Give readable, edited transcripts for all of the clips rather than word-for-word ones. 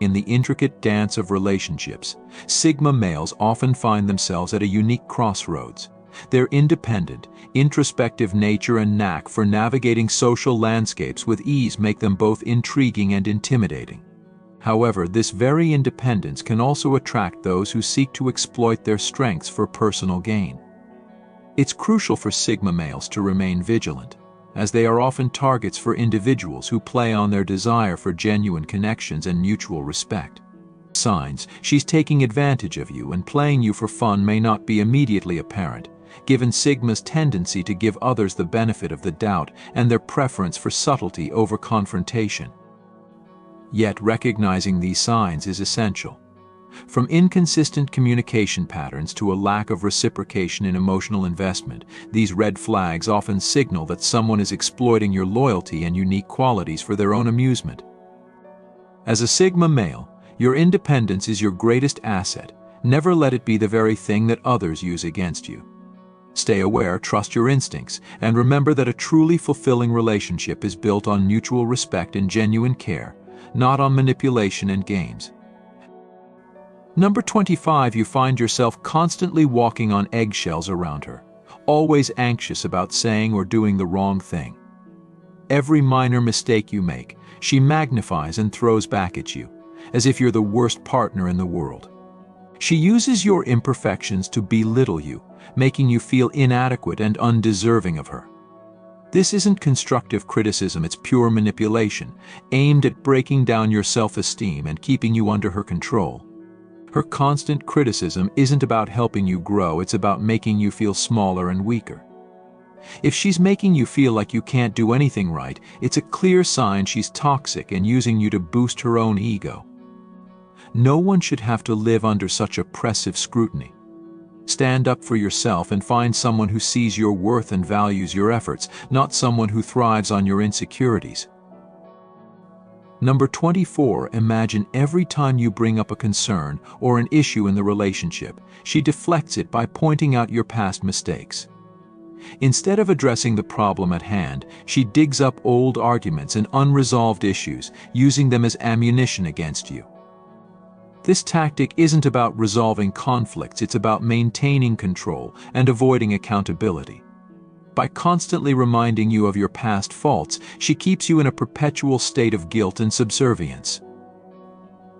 In the intricate dance of relationships, Sigma males often find themselves at a unique crossroads. Their independent, introspective nature and knack for navigating social landscapes with ease make them both intriguing and intimidating. However, this very independence can also attract those who seek to exploit their strengths for personal gain. It's crucial for Sigma males to remain vigilant, as they are often targets for individuals who play on their desire for genuine connections and mutual respect. Signs she's taking advantage of you and playing you for fun may not be immediately apparent, given Sigma's tendency to give others the benefit of the doubt and their preference for subtlety over confrontation. Yet recognizing these signs is essential. From inconsistent communication patterns to a lack of reciprocation in emotional investment, these red flags often signal that someone is exploiting your loyalty and unique qualities for their own amusement. As a Sigma male, your independence is your greatest asset. Never let it be the very thing that others use against you. Stay aware, trust your instincts, and remember that a truly fulfilling relationship is built on mutual respect and genuine care, not on manipulation and games. Number 25, you find yourself constantly walking on eggshells around her, always anxious about saying or doing the wrong thing. Every minor mistake you make, she magnifies and throws back at you, as if you're the worst partner in the world. She uses your imperfections to belittle you, making you feel inadequate and undeserving of her. This isn't constructive criticism, it's pure manipulation, aimed at breaking down your self-esteem and keeping you under her control. Her constant criticism isn't about helping you grow, it's about making you feel smaller and weaker. If she's making you feel like you can't do anything right, it's a clear sign she's toxic and using you to boost her own ego. No one should have to live under such oppressive scrutiny. Stand up for yourself and find someone who sees your worth and values your efforts, not someone who thrives on your insecurities. Number 24, imagine every time you bring up a concern or an issue in the relationship, she deflects it by pointing out your past mistakes. Instead of addressing the problem at hand, she digs up old arguments and unresolved issues, using them as ammunition against you. This tactic isn't about resolving conflicts, it's about maintaining control and avoiding accountability. By constantly reminding you of your past faults, she keeps you in a perpetual state of guilt and subservience.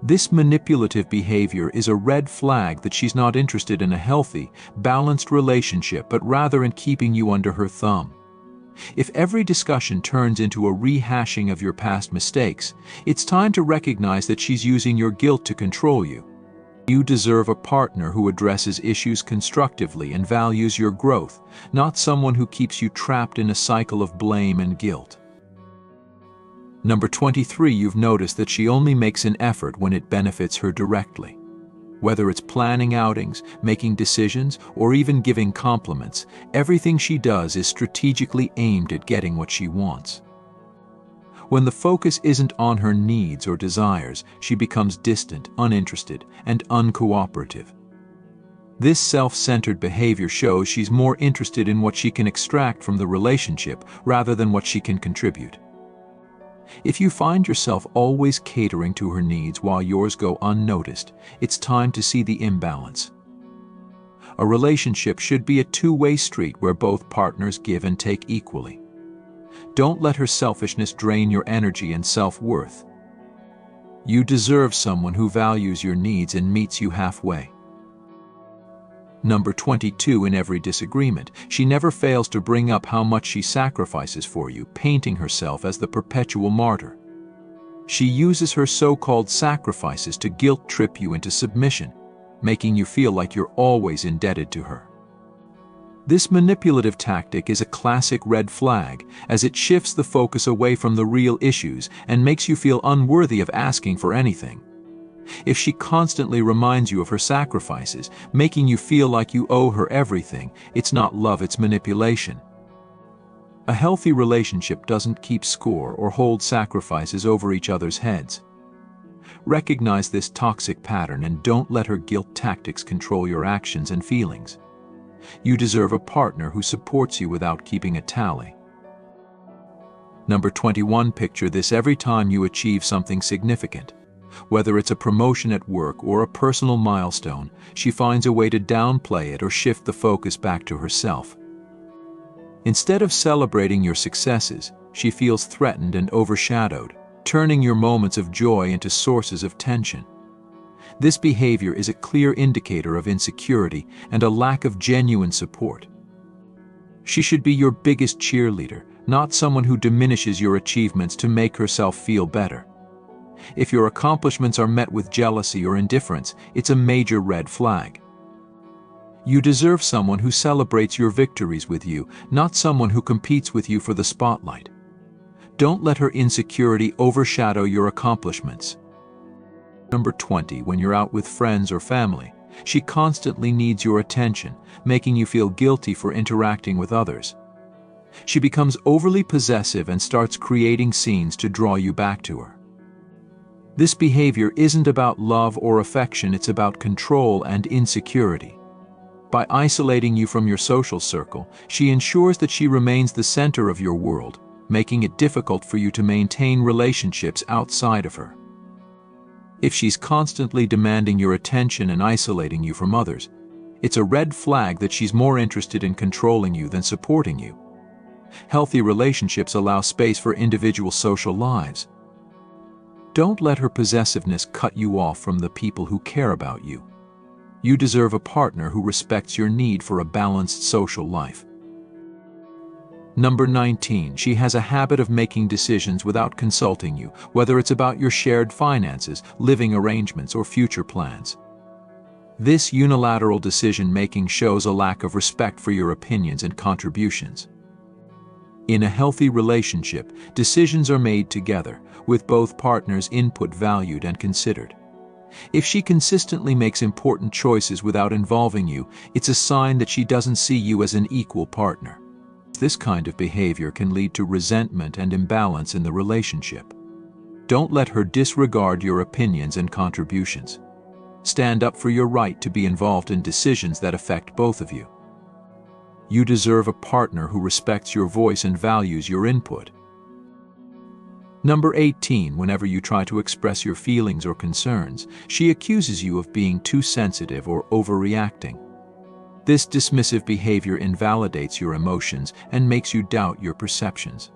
This manipulative behavior is a red flag that she's not interested in a healthy, balanced relationship, but rather in keeping you under her thumb. If every discussion turns into a rehashing of your past mistakes, it's time to recognize that she's using your guilt to control you. You deserve a partner who addresses issues constructively and values your growth, not someone who keeps you trapped in a cycle of blame and guilt. Number 23, you've noticed that she only makes an effort when it benefits her directly. Whether it's planning outings, making decisions, or even giving compliments, everything she does is strategically aimed at getting what she wants. When the focus isn't on her needs or desires, she becomes distant, uninterested, and uncooperative. This self-centered behavior shows she's more interested in what she can extract from the relationship rather than what she can contribute. If you find yourself always catering to her needs while yours go unnoticed, it's time to see the imbalance. A relationship should be a two-way street where both partners give and take equally. Don't let her selfishness drain your energy and self-worth. You deserve someone who values your needs and meets you halfway. Number 22, in every disagreement, she never fails to bring up how much she sacrifices for you, painting herself as the perpetual martyr. She uses her so-called sacrifices to guilt-trip you into submission, making you feel like you're always indebted to her. This manipulative tactic is a classic red flag, as it shifts the focus away from the real issues and makes you feel unworthy of asking for anything. If she constantly reminds you of her sacrifices, making you feel like you owe her everything, it's not love, it's manipulation. A healthy relationship doesn't keep score or hold sacrifices over each other's heads. Recognize this toxic pattern and don't let her guilt tactics control your actions and feelings. You deserve a partner who supports you without keeping a tally. Number 21, picture this every time you achieve something significant. Whether it's a promotion at work or a personal milestone, she finds a way to downplay it or shift the focus back to herself. Instead of celebrating your successes, she feels threatened and overshadowed, turning your moments of joy into sources of tension. This behavior is a clear indicator of insecurity and a lack of genuine support. She should be your biggest cheerleader, not someone who diminishes your achievements to make herself feel better. If your accomplishments are met with jealousy or indifference, it's a major red flag. You deserve someone who celebrates your victories with you, not someone who competes with you for the spotlight. Don't let her insecurity overshadow your accomplishments. Number 20, when you're out with friends or family, she constantly needs your attention, making you feel guilty for interacting with others. She becomes overly possessive and starts creating scenes to draw you back to her. This behavior isn't about love or affection, it's about control and insecurity. By isolating you from your social circle, she ensures that she remains the center of your world, making it difficult for you to maintain relationships outside of her. If she's constantly demanding your attention and isolating you from others, it's a red flag that she's more interested in controlling you than supporting you. Healthy relationships allow space for individual social lives. Don't let her possessiveness cut you off from the people who care about you. You deserve a partner who respects your need for a balanced social life. Number 19, she has a habit of making decisions without consulting you, whether it's about your shared finances, living arrangements, or future plans. This unilateral decision-making shows a lack of respect for your opinions and contributions. In a healthy relationship, decisions are made together, with both partners' input valued and considered. If she consistently makes important choices without involving you, it's a sign that she doesn't see you as an equal partner. This kind of behavior can lead to resentment and imbalance in the relationship. Don't let her disregard your opinions and contributions. Stand up for your right to be involved in decisions that affect both of you. You deserve a partner who respects your voice and values your input. Number 18, whenever you try to express your feelings or concerns, she accuses you of being too sensitive or overreacting. This dismissive behavior invalidates your emotions and makes you doubt your perceptions.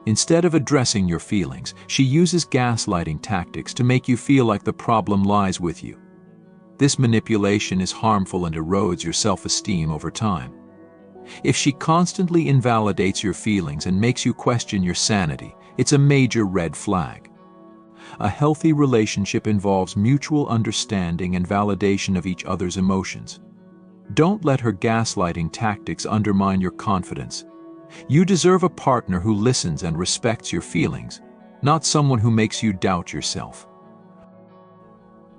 Instead of addressing your feelings, she uses gaslighting tactics to make you feel like the problem lies with you. This manipulation is harmful and erodes your self-esteem over time. If she constantly invalidates your feelings and makes you question your sanity, it's a major red flag. A healthy relationship involves mutual understanding and validation of each other's emotions. Don't let her gaslighting tactics undermine your confidence. You deserve a partner who listens and respects your feelings, not someone who makes you doubt yourself.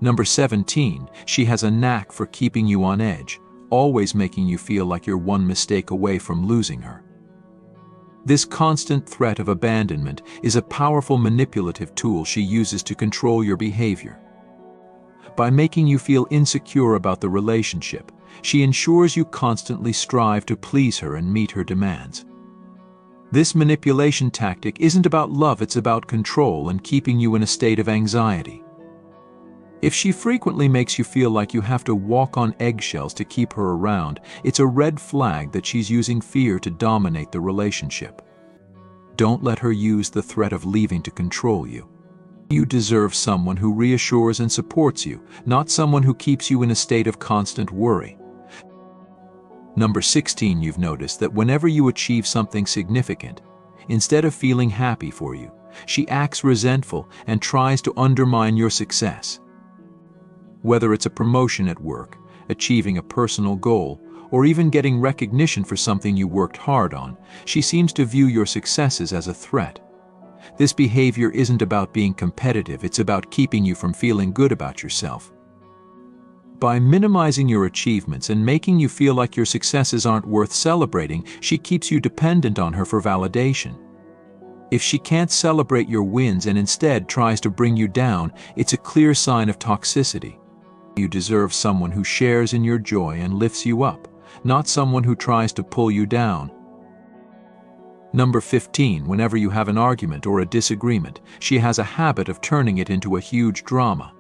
Number 17, she has a knack for keeping you on edge, always making you feel like you're one mistake away from losing her. This constant threat of abandonment is a powerful manipulative tool she uses to control your behavior. By making you feel insecure about the relationship, she ensures you constantly strive to please her and meet her demands. This manipulation tactic isn't about love, it's about control and keeping you in a state of anxiety. If she frequently makes you feel like you have to walk on eggshells to keep her around, it's a red flag that she's using fear to dominate the relationship. Don't let her use the threat of leaving to control you. You deserve someone who reassures and supports you, not someone who keeps you in a state of constant worry. Number 16, you've noticed that whenever you achieve something significant, instead of feeling happy for you, she acts resentful and tries to undermine your success. Whether it's a promotion at work, achieving a personal goal, or even getting recognition for something you worked hard on, she seems to view your successes as a threat. This behavior isn't about being competitive, it's about keeping you from feeling good about yourself. By minimizing your achievements and making you feel like your successes aren't worth celebrating, she keeps you dependent on her for validation. If she can't celebrate your wins and instead tries to bring you down, it's a clear sign of toxicity. You deserve someone who shares in your joy and lifts you up, not someone who tries to pull you down. Number 15, whenever you have an argument or a disagreement, she has a habit of turning it into a huge drama.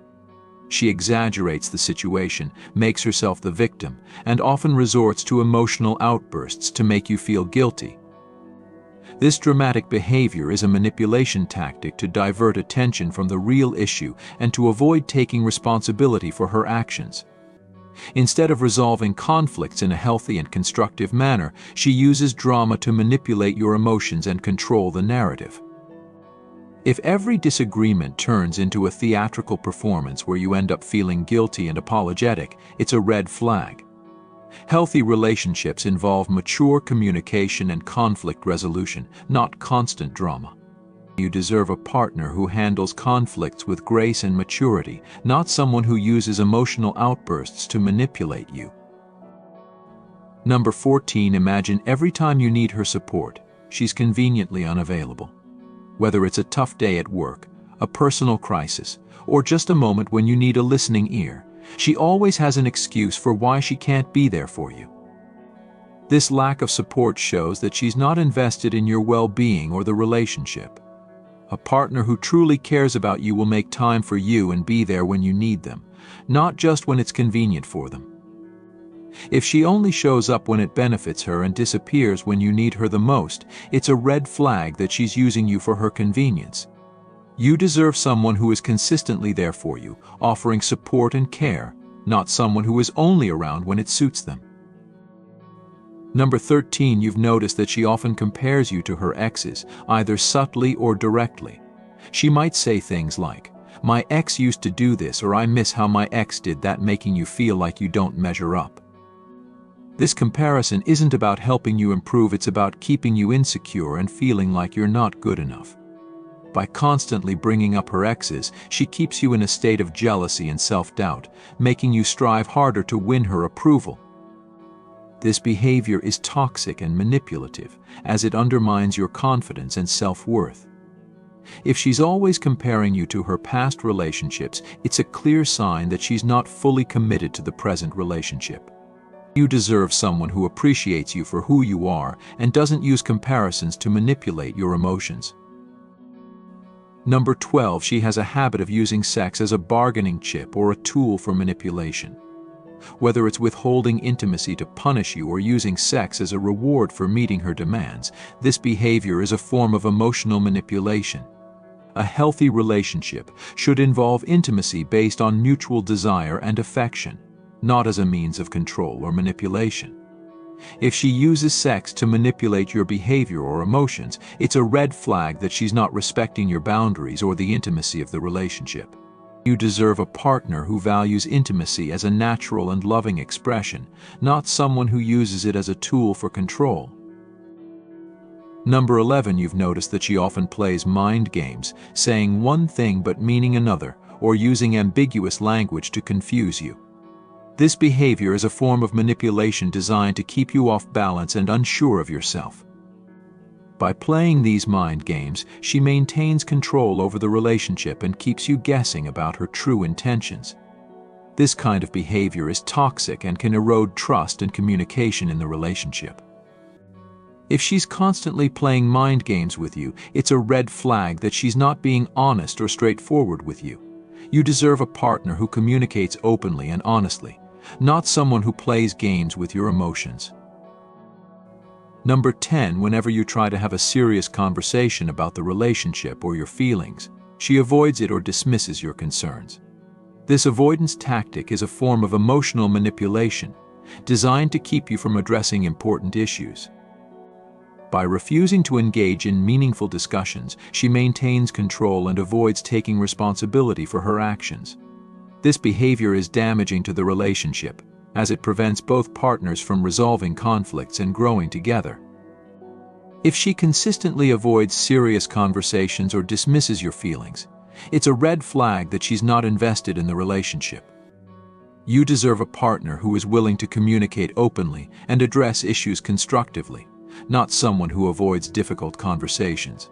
She exaggerates the situation, makes herself the victim, and often resorts to emotional outbursts to make you feel guilty. This dramatic behavior is a manipulation tactic to divert attention from the real issue and to avoid taking responsibility for her actions. Instead of resolving conflicts in a healthy and constructive manner, she uses drama to manipulate your emotions and control the narrative. If every disagreement turns into a theatrical performance where you end up feeling guilty and apologetic, it's a red flag. Healthy relationships involve mature communication and conflict resolution, not constant drama. You deserve a partner who handles conflicts with grace and maturity, not someone who uses emotional outbursts to manipulate you. Number 14, imagine every time you need her support, she's conveniently unavailable. Whether it's a tough day at work, a personal crisis, or just a moment when you need a listening ear, she always has an excuse for why she can't be there for you. This lack of support shows that she's not invested in your well-being or the relationship. A partner who truly cares about you will make time for you and be there when you need them, not just when it's convenient for them. If she only shows up when it benefits her and disappears when you need her the most, it's a red flag that she's using you for her convenience. You deserve someone who is consistently there for you, offering support and care, not someone who is only around when it suits them. Number 13, you've noticed that she often compares you to her exes, either subtly or directly. She might say things like, "My ex used to do this," or "I miss how my ex did that," making you feel like you don't measure up. This comparison isn't about helping you improve, it's about keeping you insecure and feeling like you're not good enough. By constantly bringing up her exes, she keeps you in a state of jealousy and self-doubt, making you strive harder to win her approval. This behavior is toxic and manipulative, as it undermines your confidence and self-worth. If she's always comparing you to her past relationships, it's a clear sign that she's not fully committed to the present relationship. You deserve someone who appreciates you for who you are and doesn't use comparisons to manipulate your emotions. Number 12, she has a habit of using sex as a bargaining chip or a tool for manipulation. Whether it's withholding intimacy to punish you or using sex as a reward for meeting her demands, this behavior is a form of emotional manipulation. A healthy relationship should involve intimacy based on mutual desire and affection, not as a means of control or manipulation. If she uses sex to manipulate your behavior or emotions, it's a red flag that she's not respecting your boundaries or the intimacy of the relationship. You deserve a partner who values intimacy as a natural and loving expression, not someone who uses it as a tool for control. Number 11, you've noticed that she often plays mind games, saying one thing but meaning another, or using ambiguous language to confuse you. This behavior is a form of manipulation designed to keep you off balance and unsure of yourself. By playing these mind games, she maintains control over the relationship and keeps you guessing about her true intentions. This kind of behavior is toxic and can erode trust and communication in the relationship. If she's constantly playing mind games with you, it's a red flag that she's not being honest or straightforward with you. You deserve a partner who communicates openly and honestly, not someone who plays games with your emotions. Number 10, whenever you try to have a serious conversation about the relationship or your feelings, she avoids it or dismisses your concerns. This avoidance tactic is a form of emotional manipulation, designed to keep you from addressing important issues. By refusing to engage in meaningful discussions, she maintains control and avoids taking responsibility for her actions. This behavior is damaging to the relationship, as it prevents both partners from resolving conflicts and growing together. If she consistently avoids serious conversations or dismisses your feelings, it's a red flag that she's not invested in the relationship. You deserve a partner who is willing to communicate openly and address issues constructively, not someone who avoids difficult conversations.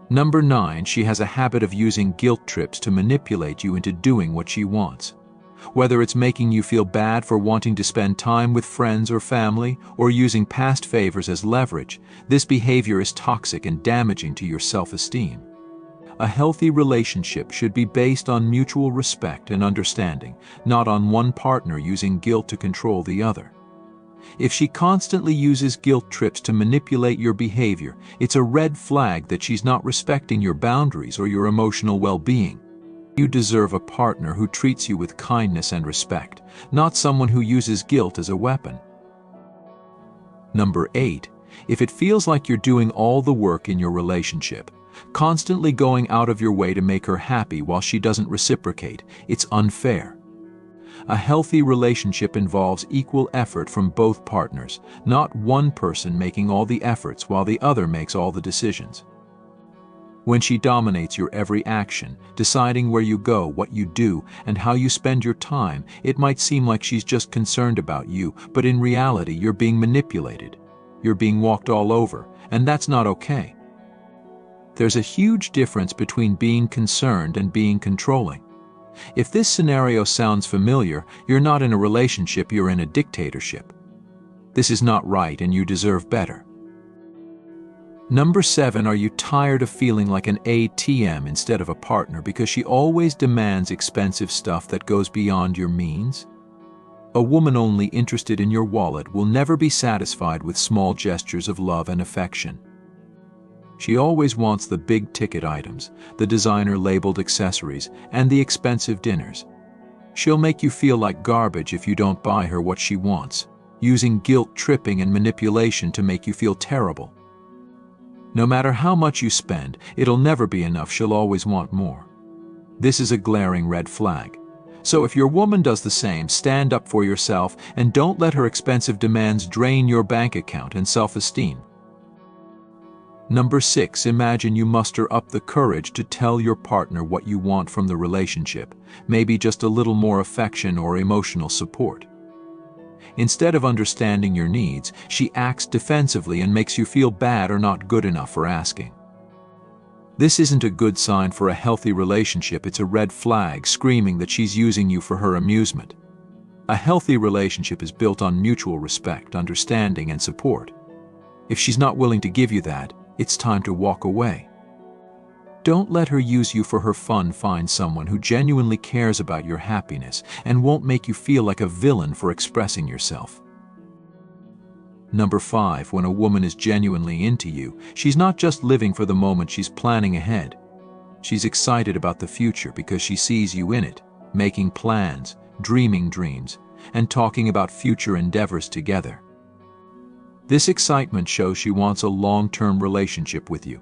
Number 9, she has a habit of using guilt trips to manipulate you into doing what she wants. Whether it's making you feel bad for wanting to spend time with friends or family, or using past favors as leverage, this behavior is toxic and damaging to your self-esteem. A healthy relationship should be based on mutual respect and understanding, not on one partner using guilt to control the other. If she constantly uses guilt trips to manipulate your behavior, it's a red flag that she's not respecting your boundaries or your emotional well-being. You deserve a partner who treats you with kindness and respect, not someone who uses guilt as a weapon. Number 8. If it feels like you're doing all the work in your relationship, constantly going out of your way to make her happy while she doesn't reciprocate, it's unfair. A healthy relationship involves equal effort from both partners, not one person making all the efforts while the other makes all the decisions. When she dominates your every action, deciding where you go, what you do, and how you spend your time, it might seem like she's just concerned about you, but in reality you're being manipulated. You're being walked all over, and that's not okay. There's a huge difference between being concerned and being controlling. If this scenario sounds familiar, you're not in a relationship, you're in a dictatorship. This is not right and you deserve better. Number 7. Are you tired of feeling like an ATM instead of a partner because she always demands expensive stuff that goes beyond your means? A woman only interested in your wallet will never be satisfied with small gestures of love and affection. She always wants the big-ticket items, the designer-labeled accessories, and the expensive dinners. She'll make you feel like garbage if you don't buy her what she wants, using guilt tripping and manipulation to make you feel terrible. No matter how much you spend, it'll never be enough. She'll always want more. This is a glaring red flag. So if your woman does the same, stand up for yourself and don't let her expensive demands drain your bank account and self-esteem. Number 6. Imagine you muster up the courage to tell your partner what you want from the relationship, maybe just a little more affection or emotional support. Instead of understanding your needs, she acts defensively and makes you feel bad or not good enough for asking. This isn't a good sign for a healthy relationship. It's a red flag screaming that she's using you for her amusement. A healthy relationship is built on mutual respect, understanding, and support. If she's not willing to give you that, it's time to walk away. Don't let her use you for her fun. Find someone who genuinely cares about your happiness and won't make you feel like a villain for expressing yourself. Number 5. When a woman is genuinely into you, she's not just living for the moment, she's planning ahead. She's excited about the future because she sees you in it, making plans, dreaming dreams, and talking about future endeavors together. This excitement shows she wants a long-term relationship with you.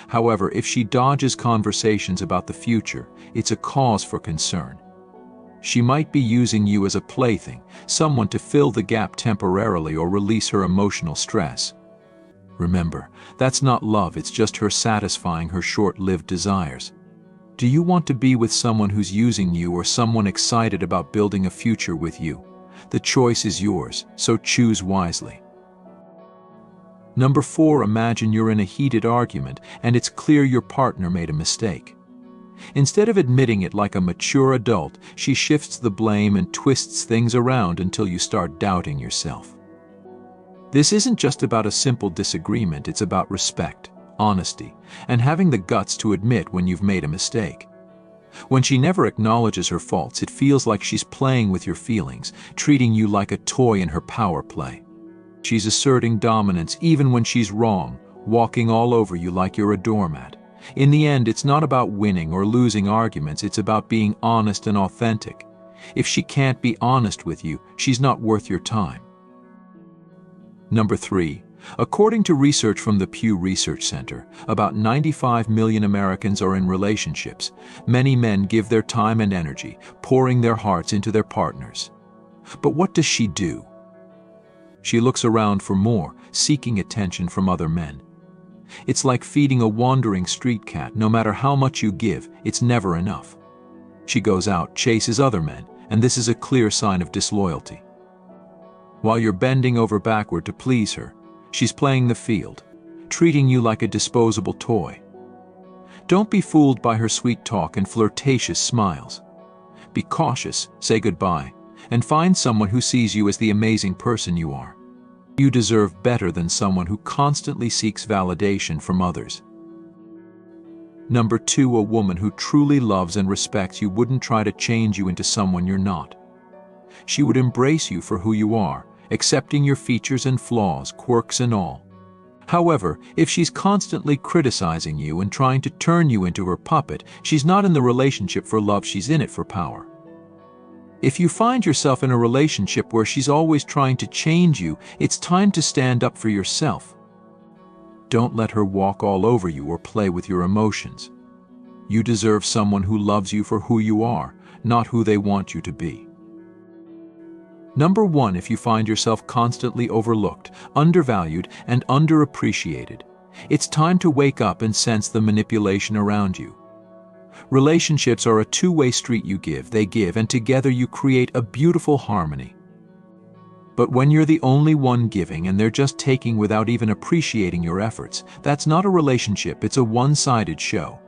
However, if she dodges conversations about the future, it's a cause for concern. She might be using you as a plaything, someone to fill the gap temporarily or release her emotional stress. Remember, that's not love, it's just her satisfying her short-lived desires. Do you want to be with someone who's using you or someone excited about building a future with you? The choice is yours, so choose wisely. Number 4. Imagine you're in a heated argument and it's clear your partner made a mistake. Instead of admitting it like a mature adult, she shifts the blame and twists things around until you start doubting yourself. This isn't just about a simple disagreement, it's about respect, honesty, and having the guts to admit when you've made a mistake. When she never acknowledges her faults, it feels like she's playing with your feelings, treating you like a toy in her power play. She's asserting dominance even when she's wrong, walking all over you like you're a doormat. In the end, it's not about winning or losing arguments, it's about being honest and authentic. If she can't be honest with you, she's not worth your time. Number 3. According to research from the Pew Research Center, about 95 million Americans are in relationships. Many men give their time and energy, pouring their hearts into their partners. But what does she do? She looks around for more, seeking attention from other men. It's like feeding a wandering street cat. No matter how much you give, it's never enough. She goes out, chases other men, and this is a clear sign of disloyalty. While you're bending over backward to please her, she's playing the field, treating you like a disposable toy. Don't be fooled by her sweet talk and flirtatious smiles. Be cautious, say goodbye, and find someone who sees you as the amazing person you are. You deserve better than someone who constantly seeks validation from others. Number 2, a woman who truly loves and respects you wouldn't try to change you into someone you're not. She would embrace you for who you are, accepting your features and flaws, quirks and all. However, if she's constantly criticizing you and trying to turn you into her puppet, she's not in the relationship for love, she's in it for power. If you find yourself in a relationship where she's always trying to change you, it's time to stand up for yourself. Don't let her walk all over you or play with your emotions. You deserve someone who loves you for who you are, not who they want you to be. Number 1, if you find yourself constantly overlooked, undervalued, and underappreciated, it's time to wake up and sense the manipulation around you. Relationships are a two-way street. You give, they give, and together you create a beautiful harmony. But when you're the only one giving and they're just taking without even appreciating your efforts, that's not a relationship, it's a one-sided show.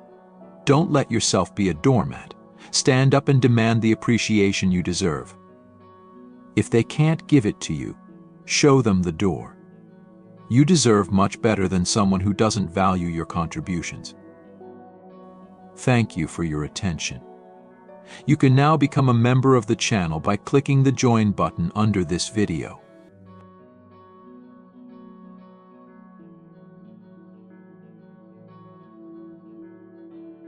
Don't let yourself be a doormat. Stand up and demand the appreciation you deserve. If they can't give it to you, show them the door. You deserve much better than someone who doesn't value your contributions. Thank you for your attention. You can now become a member of the channel by clicking the join button under this video.